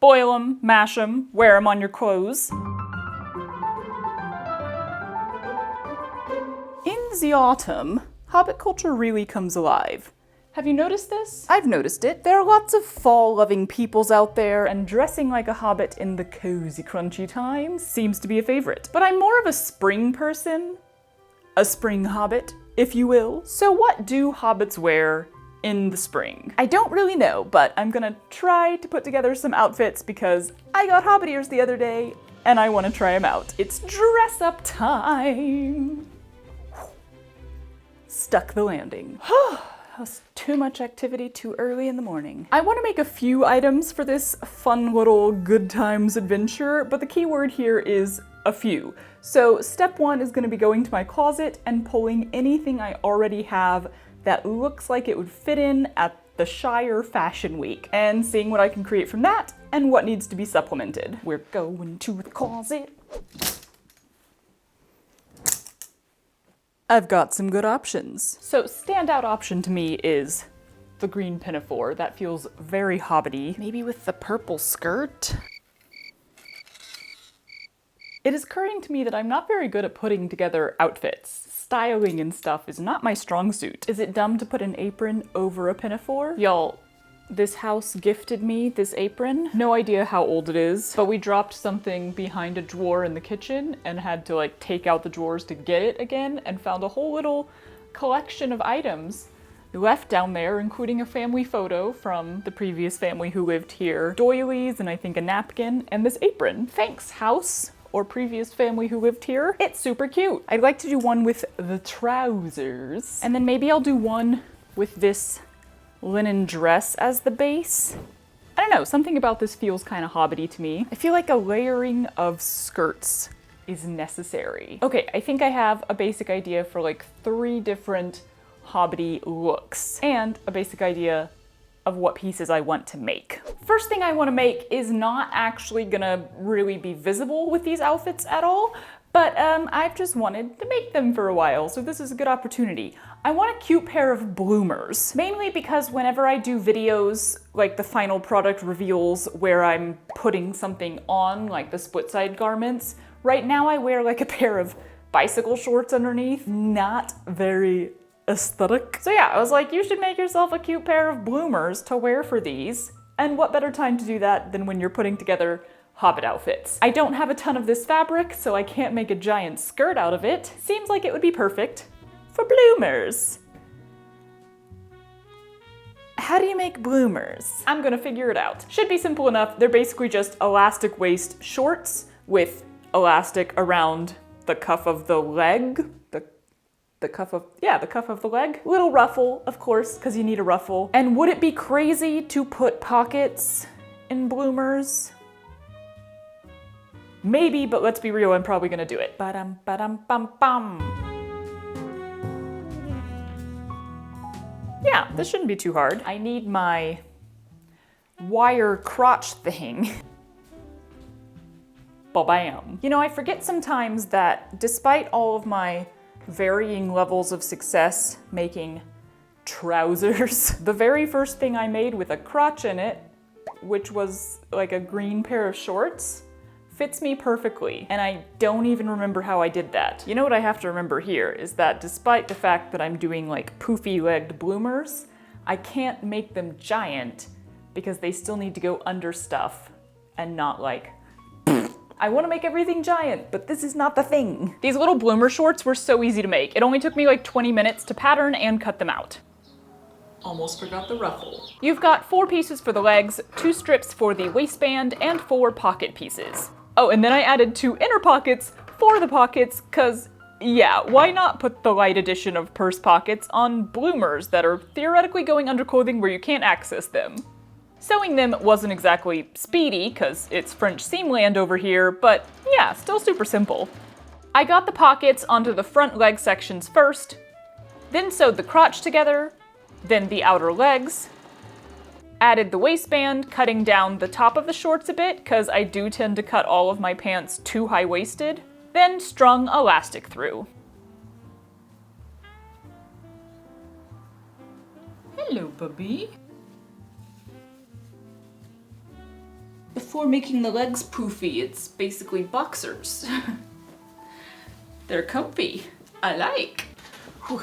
Boil them, mash them, wear them on your clothes. In the autumn, Hobbit culture really comes alive. Have you noticed this? I've noticed it. There are lots of fall-loving peoples out there, and dressing like a hobbit in the cozy, crunchy times seems to be a favorite. But I'm more of a spring person. A spring hobbit, if you will. So what do hobbits wear in the spring? I don't really know, but I'm gonna try to put together some outfits because I got hobbit ears the other day, and I wanna try them out. It's dress-up time. Stuck the landing. That was too much activity too early in the morning. I want to make a few items for this fun little good times adventure, but the key word here is a few. So step one is going to be going to my closet and pulling anything I already have that looks like it would fit in at the Shire Fashion Week and seeing what I can create from that and what needs to be supplemented. We're going to the closet. I've got some good options. So standout option to me is the green pinafore. That feels very hobbity. Maybe with the purple skirt? It is occurring to me that I'm not very good at putting together outfits. Styling and stuff is not my strong suit. Is it dumb to put an apron over a pinafore? Y'all, this house gifted me this apron. No idea how old it is, but we dropped something behind a drawer in the kitchen and had to like take out the drawers to get it again and found a whole little collection of items left down there, including a family photo from the previous family who lived here, doilies, and I think a napkin, and this apron. Thanks, house. Or previous family who lived here. It's super cute. I'd like to do one with the trousers. And then maybe I'll do one with this linen dress as the base. I don't know, something about this feels kind of hobbity to me. I feel like a layering of skirts is necessary. Okay, I think I have a basic idea for like 3 different hobbity looks and a basic idea of what pieces I want to make. First thing I want to make is not actually gonna really be visible with these outfits at all, but I've just wanted to make them for a while, so this is a good opportunity. I want a cute pair of bloomers, mainly because whenever I do videos, like the final product reveals where I'm putting something on, like the split side garments, right now I wear like a pair of bicycle shorts underneath. Not very aesthetic. So yeah, I was like, you should make yourself a cute pair of bloomers to wear for these. And what better time to do that than when you're putting together hobbit outfits. I don't have a ton of this fabric, so I can't make a giant skirt out of it. Seems like it would be perfect for bloomers. How do you make bloomers? I'm gonna figure it out. Should be simple enough. They're basically just elastic waist shorts with elastic around the cuff of the leg. The cuff of the leg. Little ruffle, of course, because you need a ruffle. And would it be crazy to put pockets in bloomers? Maybe, but let's be real, I'm probably gonna do it. Ba-dum, ba-dum, bum, bum. Yeah, this shouldn't be too hard. I need my wire crotch thing. Ba-bam. You know, I forget sometimes that despite all of my varying levels of success making trousers, the very first thing I made with a crotch in it, which was like a green pair of shorts, fits me perfectly. And I don't even remember how I did that. You know what I have to remember here is that despite the fact that I'm doing like poofy-legged bloomers, I can't make them giant because they still need to go under stuff and not like I want to make everything giant, but this is not the thing. These little bloomer shorts were so easy to make. It only took me like 20 minutes to pattern and cut them out. Almost forgot the ruffle. You've got 4 pieces for the legs, 2 strips for the waistband, and 4 pocket pieces. Oh, and then I added 2 inner pockets for the pockets, cause yeah, why not put the light edition of purse pockets on bloomers that are theoretically going under clothing where you can't access them? Sewing them wasn't exactly speedy, because it's French seam land over here, but yeah, still super simple. I got the pockets onto the front leg sections first, then sewed the crotch together, then the outer legs, added the waistband, cutting down the top of the shorts a bit, because I do tend to cut all of my pants too high-waisted, then strung elastic through. Hello, puppy. before making the legs poofy, it's basically boxers. They're comfy. I like. Whew.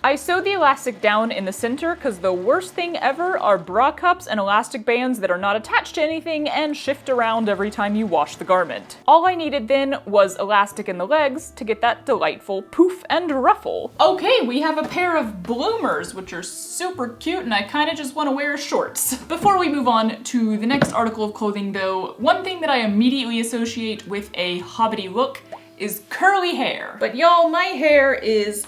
I sew the elastic down in the center because the worst thing ever are bra cups and elastic bands that are not attached to anything and shift around every time you wash the garment. All I needed then was elastic in the legs to get that delightful poof and ruffle. Okay, we have a pair of bloomers, which are super cute, and I kind of just want to wear shorts. Before we move on to the next article of clothing though, one thing that I immediately associate with a hobbity look is curly hair. But y'all, my hair is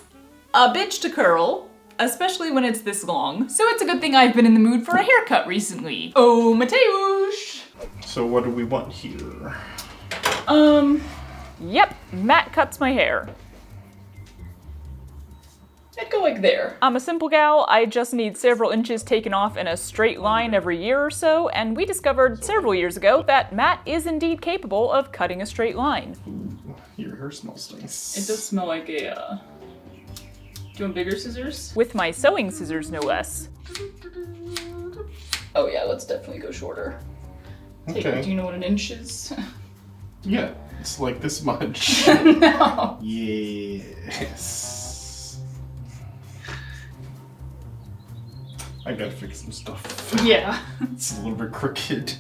a bitch to curl, especially when it's this long. So it's a good thing I've been in the mood for a haircut recently. Oh, Mateusz! So what do we want here? Yep, Matt cuts my hair. I'd go like there. I'm a simple gal, I just need several inches taken off in a straight line every year or so, and we discovered several years ago that Matt is indeed capable of cutting a straight line. Ooh, your hair smells nice. It does smell like a, Do you want bigger scissors? With my sewing scissors, no less. Oh yeah, let's definitely go shorter. Okay. Do you know what an inch is? Yeah, it's like this much. No. Yes. I gotta fix some stuff. Yeah. It's a little bit crooked.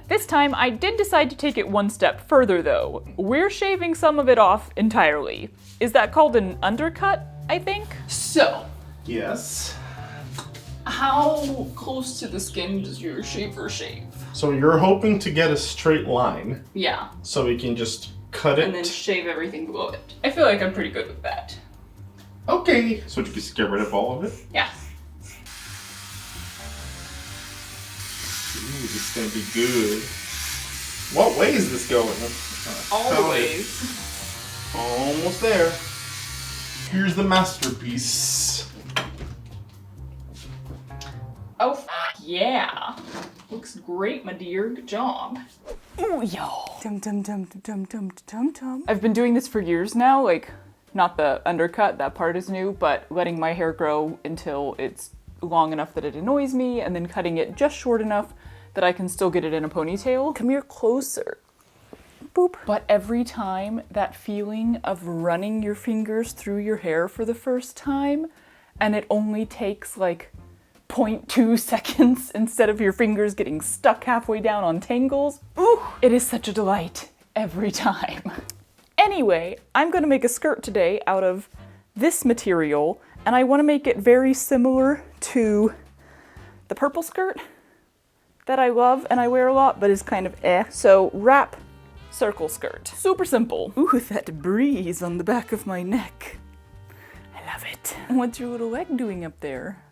This time, I did decide to take it one step further though. We're shaving some of it off entirely. Is that called an undercut, I think? So. Yes. How close to the skin does your shaver shave? So you're hoping to get a straight line. Yeah. So we can just cut it. And then shave everything below it. I feel like I'm pretty good with that. Okay. So you just get rid of all of it? Yeah. Ooh, this is gonna be good. What way is this going? All the ways. Almost there. Here's the masterpiece. Oh, yeah. Looks great, my dear. Good job. Ooh, yo. Dum dum dum dum dum dum dum. I've been doing this for years now, like, not the undercut, that part is new, but letting my hair grow until it's long enough that it annoys me, and then cutting it just short enough that I can still get it in a ponytail. Come here closer. Boop. But every time, that feeling of running your fingers through your hair for the first time, and it only takes like 0.2 seconds instead of your fingers getting stuck halfway down on tangles. Ooh, it is such a delight every time. Anyway, I'm gonna make a skirt today out of this material, and I wanna make it very similar to the purple skirt that I love and I wear a lot, but is kind of eh. So wrap circle skirt. Super simple. Ooh, that breeze on the back of my neck. I love it. What's your little leg doing up there?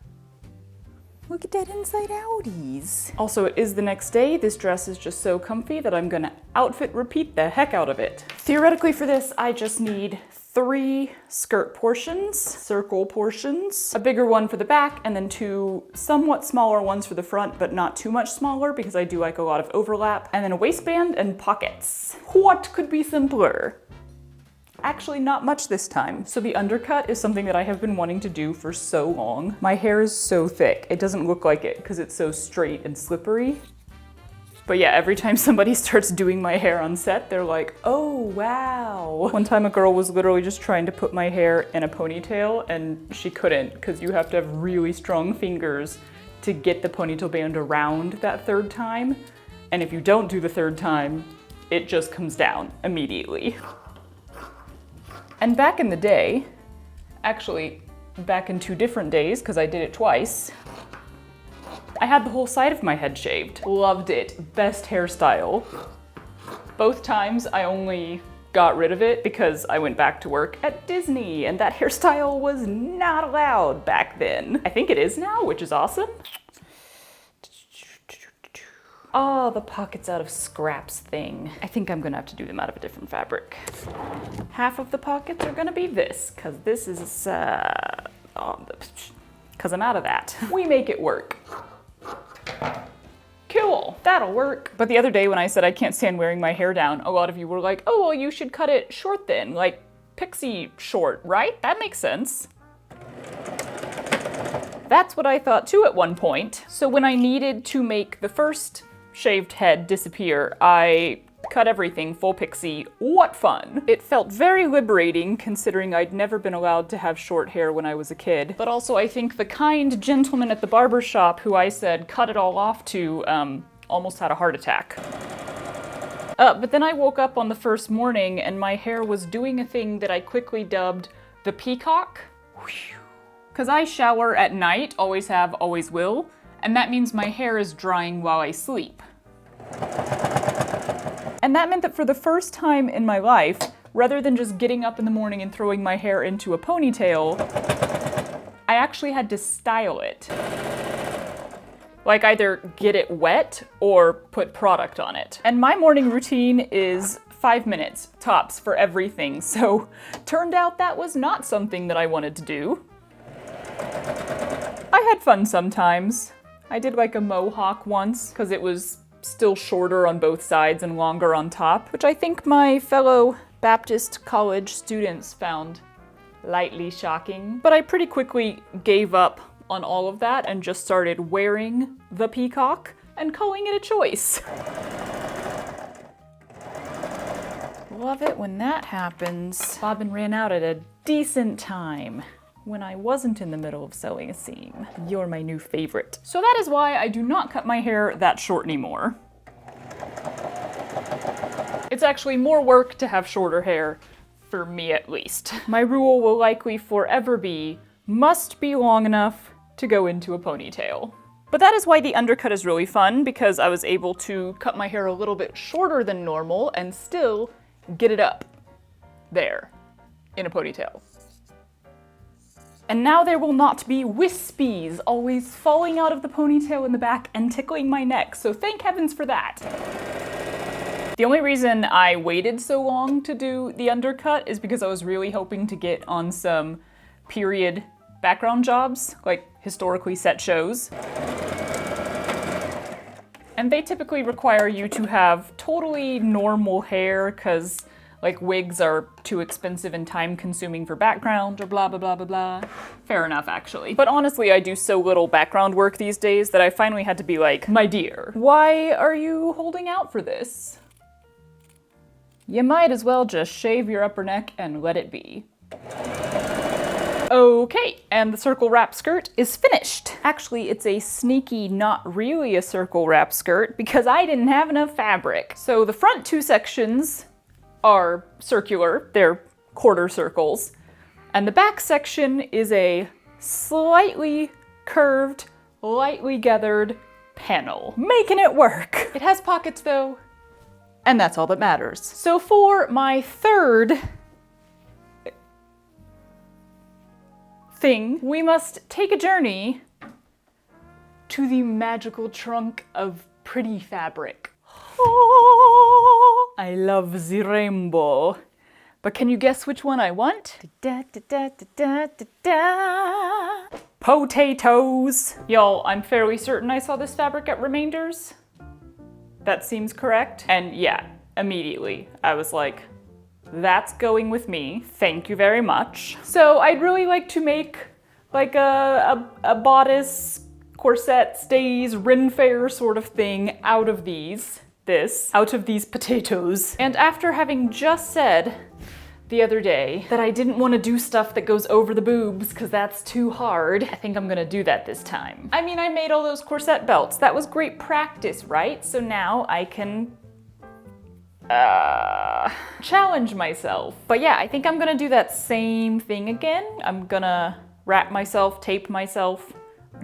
Look at that inside outies. Also, it is the next day. This dress is just so comfy that I'm gonna outfit repeat the heck out of it. Theoretically for this, I just need 3 skirt portions, circle portions, a bigger one for the back, and then 2 somewhat smaller ones for the front, but not too much smaller because I do like a lot of overlap, and then a waistband and pockets. What could be simpler? Actually, not much this time. So the undercut is something that I have been wanting to do for so long. My hair is so thick. It doesn't look like it because it's so straight and slippery. But yeah, every time somebody starts doing my hair on set, they're like, oh, wow. One time a girl was literally just trying to put my hair in a ponytail and she couldn't because you have to have really strong fingers to get the ponytail band around that 3rd time. And if you don't do the 3rd time, it just comes down immediately. And back in the day, actually back in 2 different days, because I did it twice, I had the whole side of my head shaved. Loved it. Best hairstyle. Both times I only got rid of it because I went back to work at Disney and that hairstyle was not allowed back then. I think it is now, which is awesome. Oh, the pockets out of scraps thing. I think I'm gonna have to do them out of a different fabric. Half of the pockets are gonna be this, cause this is, cause I'm out of that. We make it work. Cool, that'll work. But the other day when I said I can't stand wearing my hair down, a lot of you were like, oh, well, you should cut it short then, like pixie short, right? That makes sense. That's what I thought too at one point. So when I needed to make the first shaved head disappear. I cut everything full pixie. What fun! It felt very liberating considering I'd never been allowed to have short hair when I was a kid. But also I think the kind gentleman at the barber shop who I said cut it all off to almost had a heart attack. But then I woke up on the first morning and my hair was doing a thing that I quickly dubbed the peacock. Because I shower at night, always have, always will, and that means my hair is drying while I sleep. And that meant that for the first time in my life, rather than just getting up in the morning and throwing my hair into a ponytail, I actually had to style it. Like either get it wet or put product on it. And my morning routine is 5 minutes tops for everything, so turned out that was not something that I wanted to do. I had fun sometimes. I did like a mohawk once, because it was still shorter on both sides and longer on top, which I think my fellow Baptist college students found lightly shocking. But I pretty quickly gave up on all of that and just started wearing the peacock and calling it a choice. Love it when that happens. Bobbin ran out at a decent time when I wasn't in the middle of sewing a seam. You're my new favorite. So that is why I do not cut my hair that short anymore. It's actually more work to have shorter hair, for me at least. My rule will likely forever be, must be long enough to go into a ponytail. But that is why the undercut is really fun, because I was able to cut my hair a little bit shorter than normal and still get it up there in a ponytail. And now there will not be wispies always falling out of the ponytail in the back and tickling my neck, so thank heavens for that. The only reason I waited so long to do the undercut is because I was really hoping to get on some period background jobs, like historically set shows. And they typically require you to have totally normal hair because like wigs are too expensive and time consuming for background or blah blah blah blah blah. Fair enough actually. But honestly I do so little background work these days that I finally had to be like, my dear, why are you holding out for this? You might as well just shave your upper neck and let it be. Okay, and the circle wrap skirt is finished. Actually, it's a sneaky, not really a circle wrap skirt because I didn't have enough fabric. So the front two sections are circular, they're quarter circles, and the back section is a slightly curved, lightly gathered panel. Making it work. It has pockets though, and that's all that matters. So for my third thing, we must take a journey to the magical trunk of pretty fabric. I love the rainbow. But can you guess which one I want? Potatoes! Y'all, I'm fairly certain I saw this fabric at Remainders. That seems correct. And yeah, immediately I was like, that's going with me, thank you very much. So I'd really like to make like a bodice, corset, stays, Ren Fair sort of thing out of these potatoes. And after having just said the other day that I didn't want to do stuff that goes over the boobs because that's too hard, I think I'm gonna do that this time. I mean, I made all those corset belts. That was great practice, right? So now I can challenge myself. But yeah, I think I'm gonna do that same thing again. I'm gonna wrap myself, tape myself,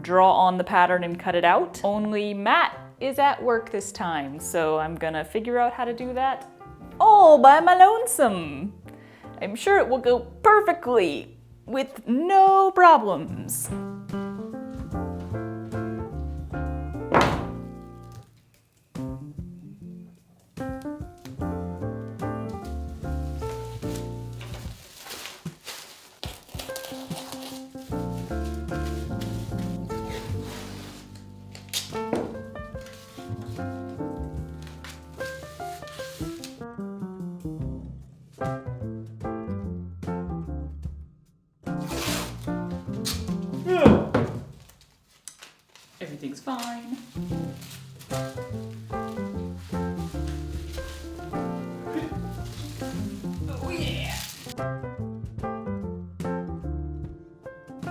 draw on the pattern and cut it out. Only Matt is at work this time, so I'm gonna figure out how to do that all by my lonesome. I'm sure it will go perfectly with no problems.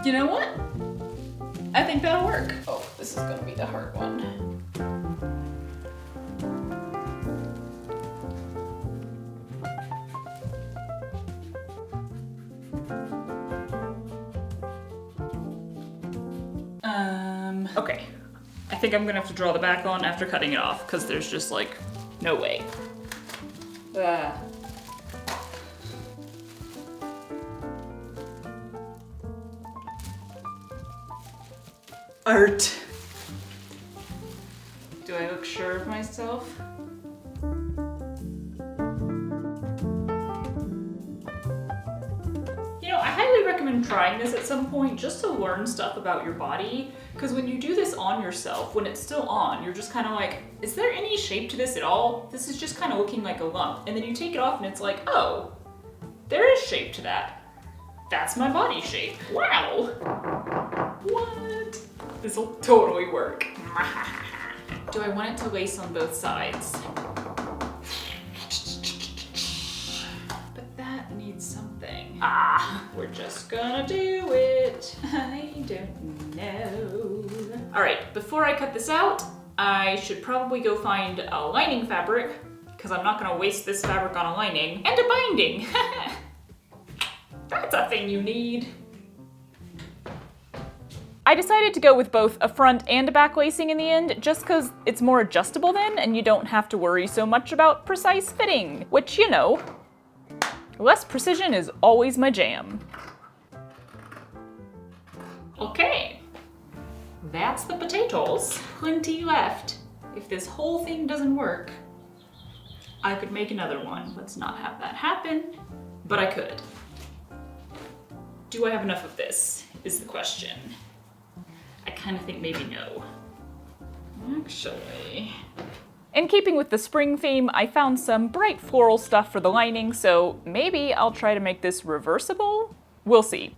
You know what? I think that'll work. Oh, this is gonna be the hard one. Okay. I think I'm gonna have to draw the back on after cutting it off, because there's just like, no way. Art. Do I look sure of myself? You know, I highly recommend trying this at some point just to learn stuff about your body, because when you do this on yourself, when it's still on, you're just kind of like, is there any shape to this at all? This is just kind of looking like a lump. And then you take it off and it's like, oh, there is shape to that. That's my body shape. Wow. What? This will totally work. Do I want it to lace on both sides? But that needs something. We're just gonna do it. I don't know. All right, before I cut this out, I should probably go find a lining fabric, because I'm not gonna waste this fabric on a lining, and a binding. That's a thing you need. I decided to go with both a front and a back lacing in the end, just because it's more adjustable then, and you don't have to worry so much about precise fitting, which, you know, less precision is always my jam. Okay, that's the potatoes. Plenty left. If this whole thing doesn't work, I could make another one. Let's not have that happen, but I could. Do I have enough of this, is the question. I kind of think maybe no. Actually. In keeping with the spring theme, I found some bright floral stuff for the lining, so maybe I'll try to make this reversible? We'll see.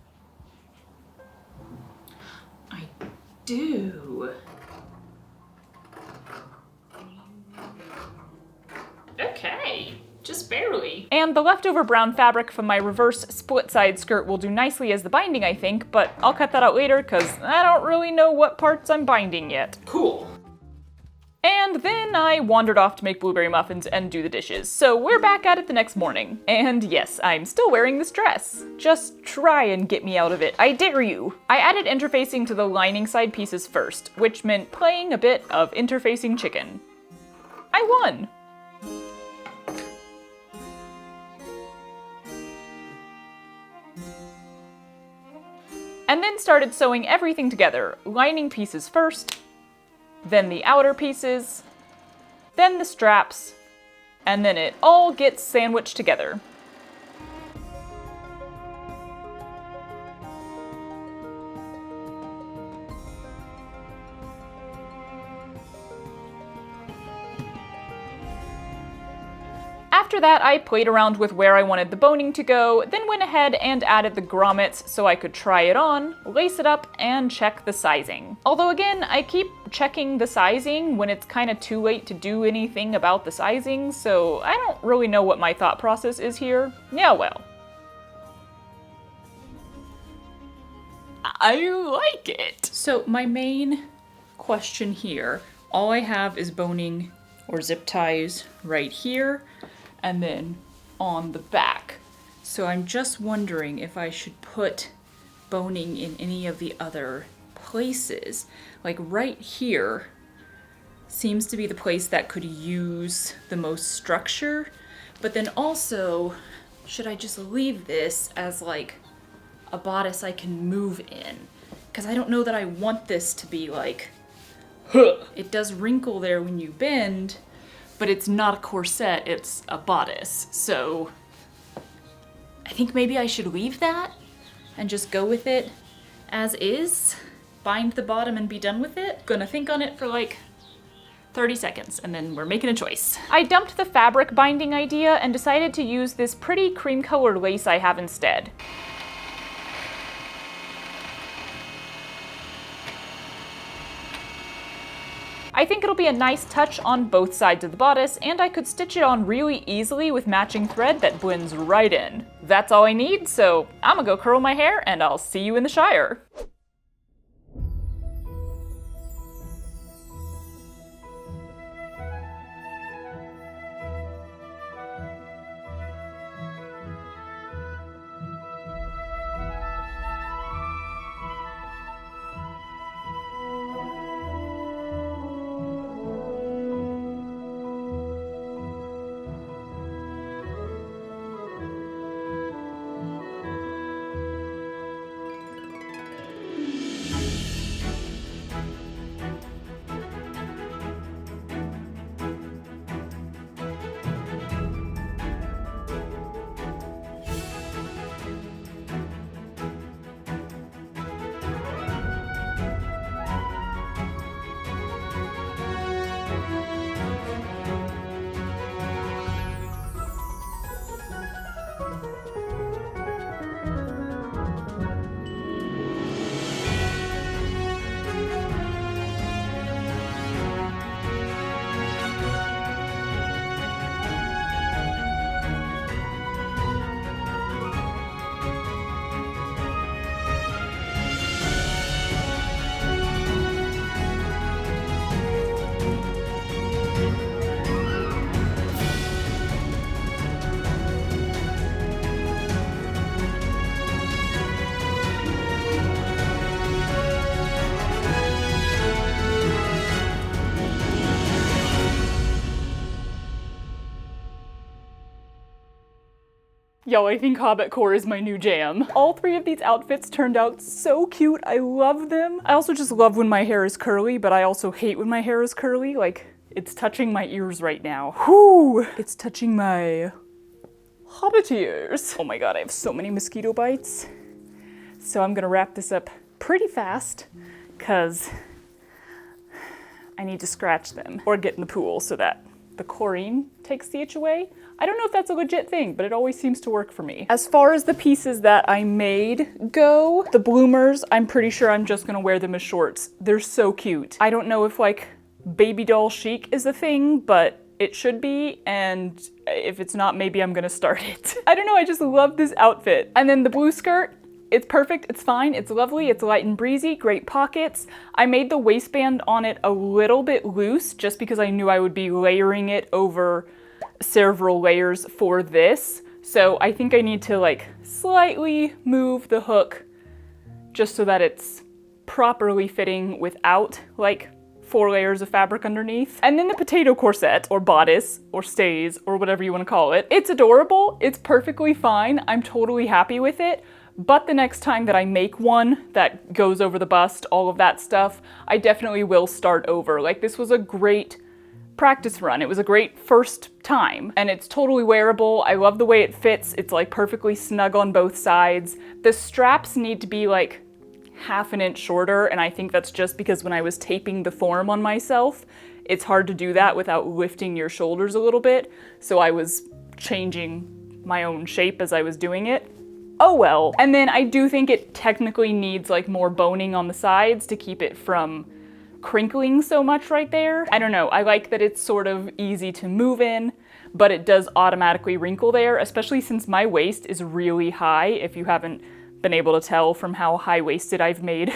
I do. Okay. Just barely. And the leftover brown fabric from my reverse split side skirt will do nicely as the binding, I think, but I'll cut that out later because I don't really know what parts I'm binding yet. Cool. And then I wandered off to make blueberry muffins and do the dishes, so we're back at it the next morning. And yes, I'm still wearing this dress. Just try and get me out of it, I dare you. I added interfacing to the lining side pieces first, which meant playing a bit of interfacing chicken. I won. And then started sewing everything together, lining pieces first, then the outer pieces, then the straps, and then it all gets sandwiched together. After that, I played around with where I wanted the boning to go, then went ahead and added the grommets so I could try it on, lace it up, and check the sizing. Although again, I keep checking the sizing when it's kind of too late to do anything about the sizing, so I don't really know what my thought process is here. Yeah, well. I like it! So my main question here, all I have is boning or zip ties right here, and then on the back. So I'm just wondering if I should put boning in any of the other places. Like right here seems to be the place that could use the most structure, but then also, should I just leave this as like a bodice I can move in? Because I don't know that I want this to be like, huh. It does wrinkle there when you bend, but it's not a corset, it's a bodice. So I think maybe I should leave that and just go with it as is, bind the bottom and be done with it. Gonna think on it for like 30 seconds and then we're making a choice. I dumped the fabric binding idea and decided to use this pretty cream colored lace I have instead. I think it'll be a nice touch on both sides of the bodice, and I could stitch it on really easily with matching thread that blends right in. that's all I need, so I'm gonna go curl my hair and I'll see you in the Shire. Yo, I think Hobbit core is my new jam. All three of these outfits turned out so cute. I love them. I also just love when my hair is curly, but I also hate when my hair is curly. Like, it's touching my ears right now. Whoo! It's touching my Hobbit ears. Oh my god, I have so many mosquito bites. So I'm gonna wrap this up pretty fast, cause I need to scratch them or get in the pool so that the chlorine takes the itch away. I don't know if that's a legit thing, but it always seems to work for me. As far as the pieces that I made go, the bloomers, I'm pretty sure I'm just gonna wear them as shorts. They're so cute. I don't know if like baby doll chic is a thing, but it should be, and if it's not, maybe I'm gonna start it. I don't know, I just love this outfit. And then the blue skirt, it's perfect, it's fine, it's lovely, it's light and breezy, great pockets. I made the waistband on it a little bit loose just because I knew I would be layering it over several layers for this. So I think I need to like slightly move the hook just so that it's properly fitting without like 4 layers of fabric underneath. And then the potato corset or bodice or stays or whatever you want to call it. It's adorable, it's perfectly fine, I'm totally happy with it. But the next time that I make one that goes over the bust, all of that stuff, I definitely will start over. Like, this was a great practice run. It was a great first time, and it's totally wearable. I love the way it fits. It's like perfectly snug on both sides. The straps need to be like half an inch shorter, and I think that's just because when I was taping the form on myself, it's hard to do that without lifting your shoulders a little bit. So I was changing my own shape as I was doing it. Oh well. And then I do think it technically needs like more boning on the sides to keep it from crinkling so much right there. I don't know, I like that it's sort of easy to move in, but it does automatically wrinkle there, especially since my waist is really high, if you haven't been able to tell from how high-waisted I've made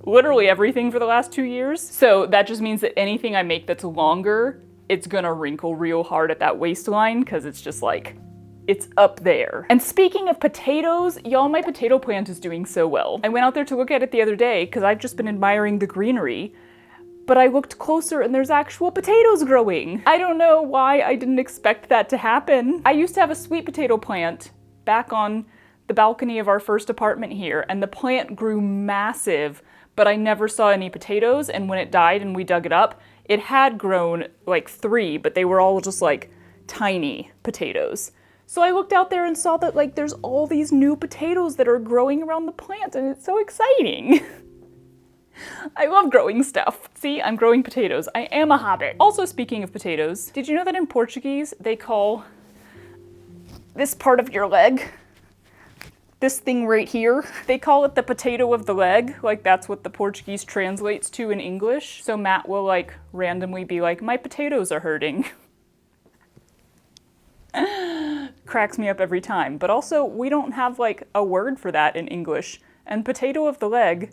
literally everything for the last 2 years. So that just means that anything I make that's longer, it's gonna wrinkle real hard at that waistline, because it's just like, it's up there. And speaking of potatoes, y'all, my potato plant is doing so well. I went out there to look at it the other day because I've just been admiring the greenery, but I looked closer and there's actual potatoes growing. I don't know why I didn't expect that to happen. I used to have a sweet potato plant back on the balcony of our first apartment here, and the plant grew massive, but I never saw any potatoes, and when it died and we dug it up, it had grown like 3, but they were all just like tiny potatoes. So I looked out there and saw that like there's all these new potatoes that are growing around the plant, and it's so exciting. I love growing stuff. See, I'm growing potatoes. I am a hobbit. Also, speaking of potatoes, did you know that in Portuguese they call this part of your leg, this thing right here, they call it the potato of the leg? Like, that's what the Portuguese translates to in English. So Matt will like randomly be like, my potatoes are hurting. cracks me up every time. But also, we don't have like a word for that in English. And potato of the leg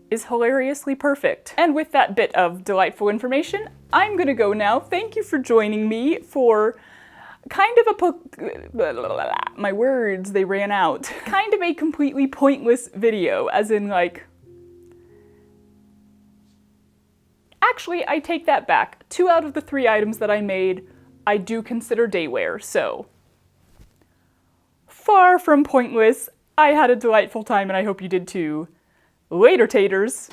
is hilariously perfect. And with that bit of delightful information, I'm gonna go now. Thank you for joining me for kind of my words, they ran out. Kind of a completely pointless video, as in like... Actually, I take that back. 2 out of the 3 items that I made, I do consider daywear, so... Far from pointless. I had a delightful time and I hope you did too. Later, taters!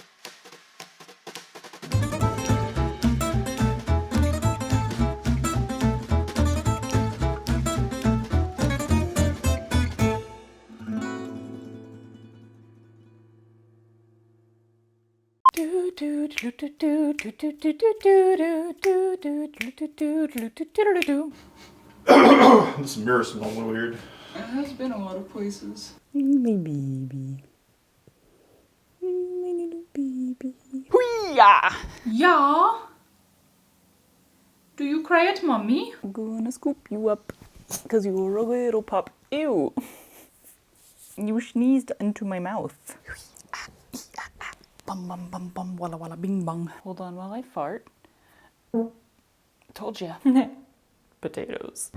This mirror smells a little weird. It has been a lot of places. My baby. My little baby. Hoo-yah! Ja. Do you cry at mommy? I'm gonna scoop you up, cause you're a little pup. Ew! You sneezed into my mouth. Bum bum bum bum walla walla bing bong. Hold on while I fart. Told ya. Potatoes.